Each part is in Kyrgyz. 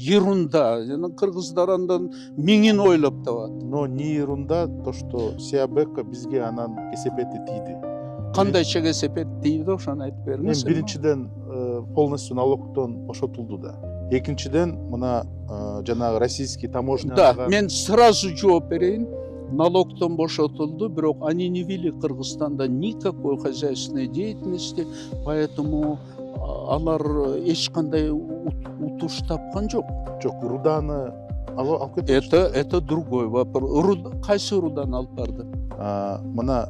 ерунда. Жана кыргыздар андан миңин ойлоп табат. Но не ерунда то, что Сиабека бизге анан кесепети тийди. Кандайча кесепет тийди, ошону айтып бериңиз. Биринчиден полностью налогтон бошотулду да. Экинчиден мына жанагы российский таможня. Да, мен сразу жооп берейин. Налогтон бошотулду, бирок они не вели Кыргызстанда никакой хозяйственной деятельности, поэтому алар эч кандай утуш тапкан жок. Жок, руданы алып кетти. Это другой вопрос. Кайсы руданы алып барды? Мына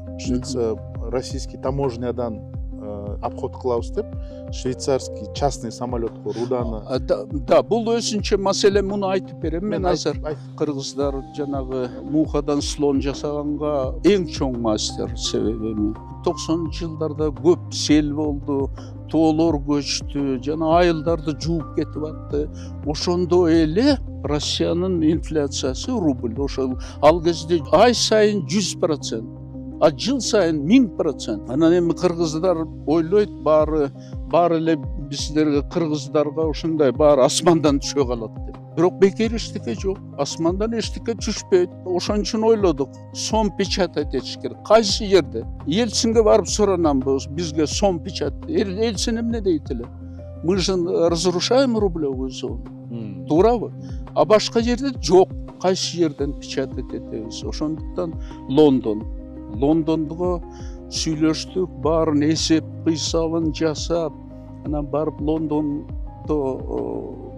российский таможнядан обход кылабыз деп швейцарский частный самолетко руданы. Да, бул өзүнчө маселе, муну айтып берем мен азыр. Кыргыздар жанагы мухадан слон жасаганга эң чоң мастер. Себеби 90-жылдарда көп сел болду, тоолор көчтү, жана айылдарды жууп кетип атты. Ошондо эле Россиянын инфляциясы рубль. Ошол ал кезде ай сайын 100%, а жыл сайын 1000%. Анан эми кыргыздар ойлойт баары эле биздерге кыргыздарга ушундай баары асмандан түшө калат деп. Бирок бекер эчтеке жок. Асмандан эчтеке түшпөйт. Ошон үчүн ойлодук, сом печатать этиш керек. Кайсы жерде? Ельцинге барып суранамбыз, бизге сом печатать. Ельцин эмне дейт эле? Мы же разрушаем рублевую зону. Туурабы? А башка жерде жок. Кайсы жерден печатать этебиз? Ошондуктан Лондонго сүйлөштүк, баарын эсеп кыйсабын жасап, анан барып Лондондо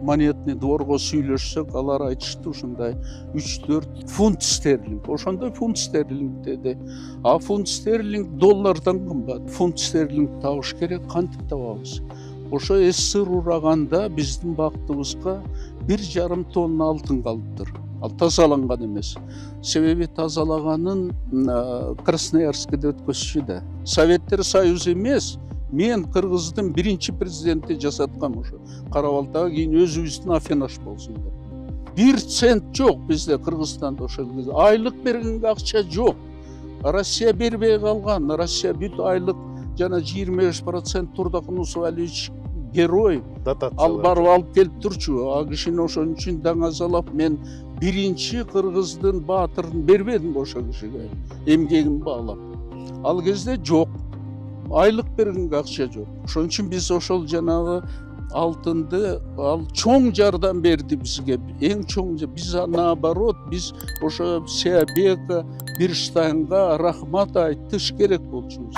монетный дворго сүйлөшсөк, алар айтышты ушундай 3-4 фунт стерлинг. Ошондой фунт стерлинг деди. А фунт стерлинг доллардан кымбат. Фунт стерлинг табыш керек, кантип табабыз? Ошо СССР ураганда биздин бактыбызга 1,5 тонна алтын калыптыр. Ал тазаланган эмес. Себеби тазалаганын Красноярскиде өткөзүшү да. Советтер Союзу эмес, мен Кыргыздын биринчи президенти жасаткам ошо. Карабалтага кийин өзүбүздүн Афинаш болсун деп. 1 цент жок бизде Кыргызстанда ошол кезде. Айлык бергенге акча жок. Россия бербей калган. Россия бүт айлык жана 25% Турдакын Усвалевич герой. Ал барып алып келип турчу. А кишини ошон үчүн даңазалап мен биринчи кыргыздын баатырын бербедим ошол кишиге. Эмгегин баалап. Ал кезде жок. Айлык бергенге акча жок. Ошон үчүн биз ошол жанагы алтынды ал чоң жардам берди бизге. Эң чоң биз наоборот, биз ошо Сиабека, Бирштайнга рахмат айтыш керек болчубуз.